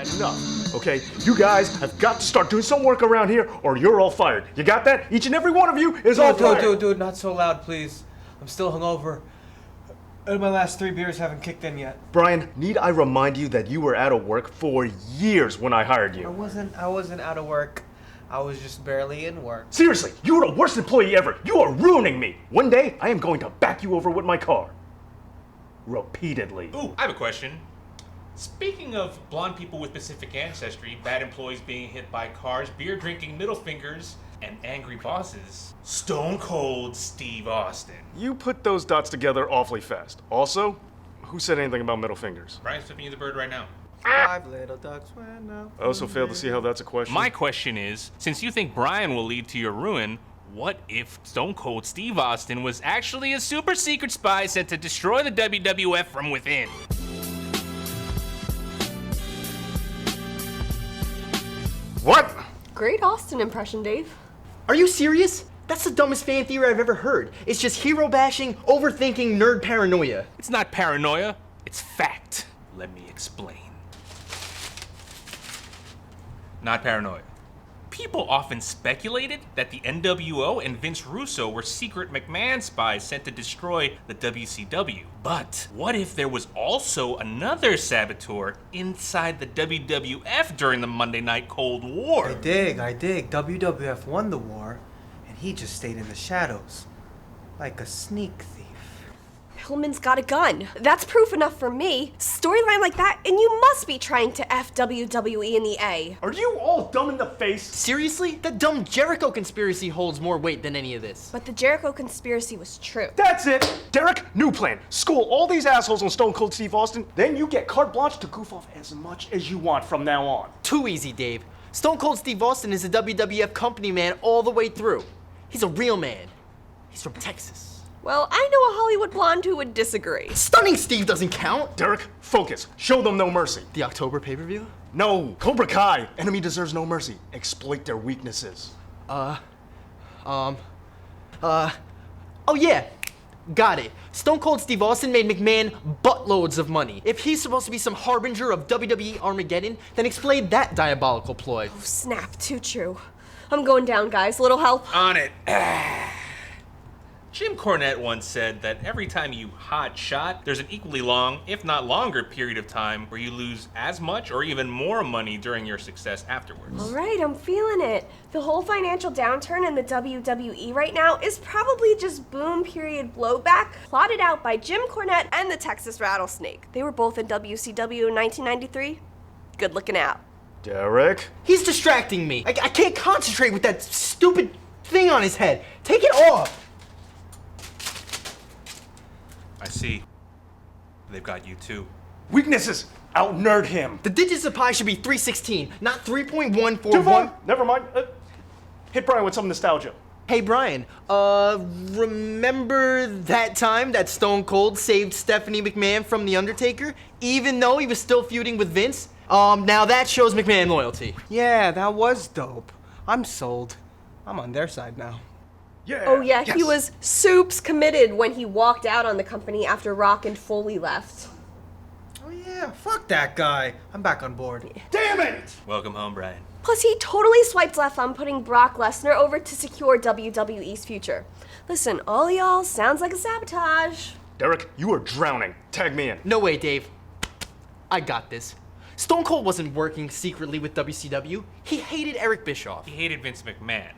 had enough, okay? You guys have got to start doing some work around here or you're all fired. You got that? Each and every one of you is all fired. Dude, not so loud, please. I'm still hungover. And my last 3 beers haven't kicked in yet. Brian, need I remind you that you were out of work for years when I hired you? I wasn't out of work. I was just barely in work. Seriously, you are the worst employee ever. You are ruining me. One day, I am going to back you over with my car. Repeatedly. Ooh, I have a question. Speaking of blonde people with Pacific ancestry, bad employees being hit by cars, beer drinking middle fingers, and angry bosses, Stone Cold Steve Austin. You put those dots together awfully fast. Also, who said anything about middle fingers? Brian's flipping you the bird right now. 5 little ducks went out. I also failed to see how that's a question. My question is, since you think Brian will lead to your ruin, what if Stone Cold Steve Austin was actually a super secret spy sent to destroy the WWF from within? What? Great Austin impression, Dave. Are you serious? That's the dumbest fan theory I've ever heard. It's just hero bashing, overthinking, nerd paranoia. It's not paranoia, it's fact. Let me explain. Not paranoia. People often speculated that the NWO and Vince Russo were secret McMahon spies sent to destroy the WCW. But what if there was also another saboteur inside the WWF during the Monday Night Cold War? I dig. WWF won the war, and he just stayed in the shadows. Like a sneak thief. Pillman's got a gun. That's proof enough for me. Storyline like that, and you must be trying to F WWE in the A. Are you all dumb in the face? Seriously? That dumb Jericho conspiracy holds more weight than any of this. But the Jericho conspiracy was true. That's it! Derek, new plan. School all these assholes on Stone Cold Steve Austin, then you get carte blanche to goof off as much as you want from now on. Too easy, Dave. Stone Cold Steve Austin is a WWF company man all the way through. He's a real man. He's from Texas. Well, I know a Hollywood blonde who would disagree. Stunning Steve doesn't count. Derek, focus. Show them no mercy. The October pay-per-view? No. Cobra Kai. Enemy deserves no mercy. Exploit their weaknesses. Oh yeah. Got it. Stone Cold Steve Austin made McMahon buttloads of money. If he's supposed to be some harbinger of WWE Armageddon, then explain that diabolical ploy. Oh, snap. Too true. I'm going down, guys. Little help? On it. Jim Cornette once said that every time you hot shot, there's an equally long, if not longer, period of time where you lose as much or even more money during your success afterwards. All right, I'm feeling it. The whole financial downturn in the WWE right now is probably just boom period blowback plotted out by Jim Cornette and the Texas Rattlesnake. They were both in WCW in 1993. Good looking out. Derek? He's distracting me. I can't concentrate with that stupid thing on his head. Take it off. I see. They've got you too. Weaknesses. Out-nerd him. The digits of pi should be 316, not 3.141. Too far? Never mind. Hit Brian with some nostalgia. Hey Brian, remember that time that Stone Cold saved Stephanie McMahon from The Undertaker, even though he was still feuding with Vince? Now that shows McMahon loyalty. Yeah, that was dope. I'm sold. I'm on their side now. Yeah. Oh yeah, yes. he was soups committed when he walked out on the company after Rock and Foley left. Oh yeah, fuck that guy. I'm back on board. Damn it! Welcome home, Brian. Plus, he totally swiped left on putting Brock Lesnar over to secure WWE's future. Listen, all y'all sounds like a sabotage. Derek, you are drowning. Tag me in. No way, Dave. I got this. Stone Cold wasn't working secretly with WCW. He hated Eric Bischoff. He hated Vince McMahon.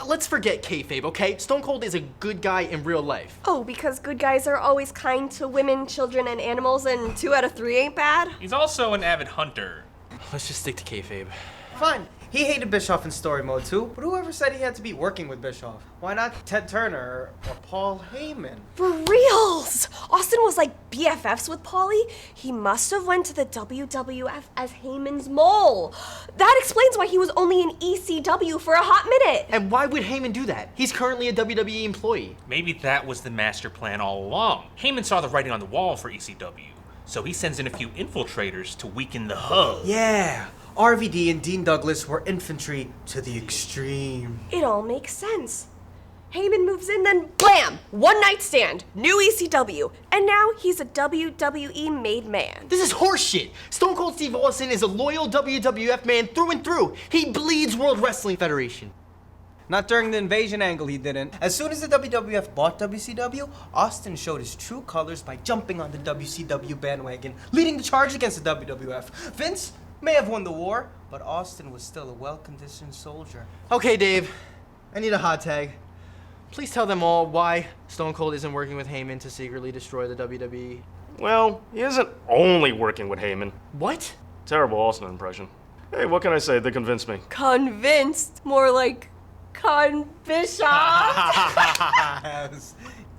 Let's forget kayfabe, okay? Stone Cold is a good guy in real life. Oh, because good guys are always kind to women, children, and animals, and 2 out of 3 ain't bad? He's also an avid hunter. Let's just stick to kayfabe. Fine. He hated Bischoff in story mode too, but whoever said he had to be working with Bischoff? Why not Ted Turner or Paul Heyman? For reals! Austin was like BFFs with Paulie. He must have went to the WWF as Heyman's mole. That explains why he was only in ECW for a hot minute. And why would Heyman do that? He's currently a WWE employee. Maybe that was the master plan all along. Heyman saw the writing on the wall for ECW, so he sends in a few infiltrators to weaken the hub. Yeah. RVD and Dean Douglas were infantry to the extreme. It all makes sense. Heyman moves in, then blam! One night stand, new ECW, and now he's a WWE made man. This is horseshit. Stone Cold Steve Austin is a loyal WWF man through and through. He bleeds World Wrestling Federation. Not during the invasion angle, he didn't. As soon as the WWF bought WCW, Austin showed his true colors by jumping on the WCW bandwagon, leading the charge against the WWF. Vince may have won the war, but Austin was still a well-conditioned soldier. Okay, Dave, I need a hot tag. Please tell them all why Stone Cold isn't working with Heyman to secretly destroy the WWE. Well, he isn't only working with Heyman. What? Terrible Austin impression. Hey, what can I say? They convinced me. Convinced, more like Con Bishop.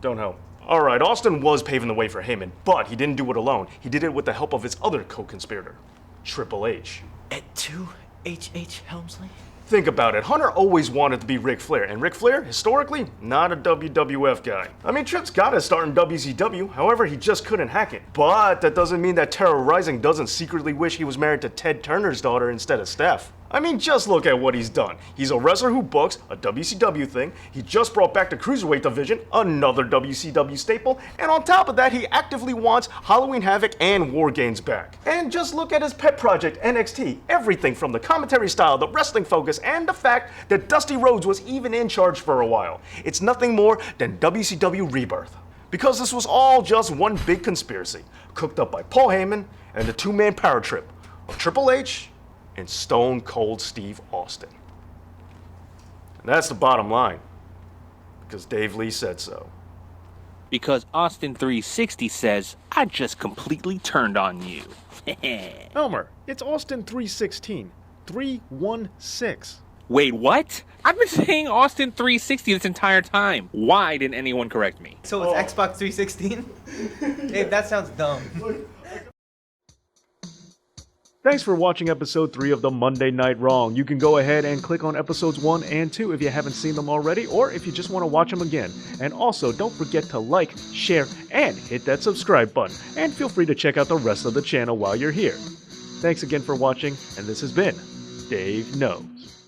Don't help. Alright, Austin was paving the way for Heyman, but he didn't do it alone. He did it with the help of his other co-conspirator, Triple H. At 2 H.H. Helmsley? Think about it. Hunter always wanted to be Ric Flair, and Ric Flair, historically, not a WWF guy. I mean, Tripp's got his start in WCW, however, he just couldn't hack it. But that doesn't mean that Terrorizing doesn't secretly wish he was married to Ted Turner's daughter instead of Steph. I mean, just look at what he's done. He's a wrestler who books, a WCW thing, he just brought back the Cruiserweight division, another WCW staple, and on top of that, he actively wants Halloween Havoc and War Games back. And just look at his pet project, NXT. Everything from the commentary style, the wrestling focus, and the fact that Dusty Rhodes was even in charge for a while. It's nothing more than WCW Rebirth. Because this was all just one big conspiracy, cooked up by Paul Heyman and the two-man power trip of Triple H and Stone Cold Steve Austin. And that's the bottom line, because Dave Lee said so. Because Austin 360 says, I just completely turned on you. Elmer, it's Austin 316. 316. Wait, what? I've been saying Austin 360 this entire time. Why didn't anyone correct me? So it's Xbox 316? Dave, that sounds dumb. Thanks for watching episode 3 of the Monday Night Wrong. You can go ahead and click on episodes 1 and 2 if you haven't seen them already, or if you just want to watch them again. And also, don't forget to like, share, and hit that subscribe button. And feel free to check out the rest of the channel while you're here. Thanks again for watching, and this has been Dave Knows.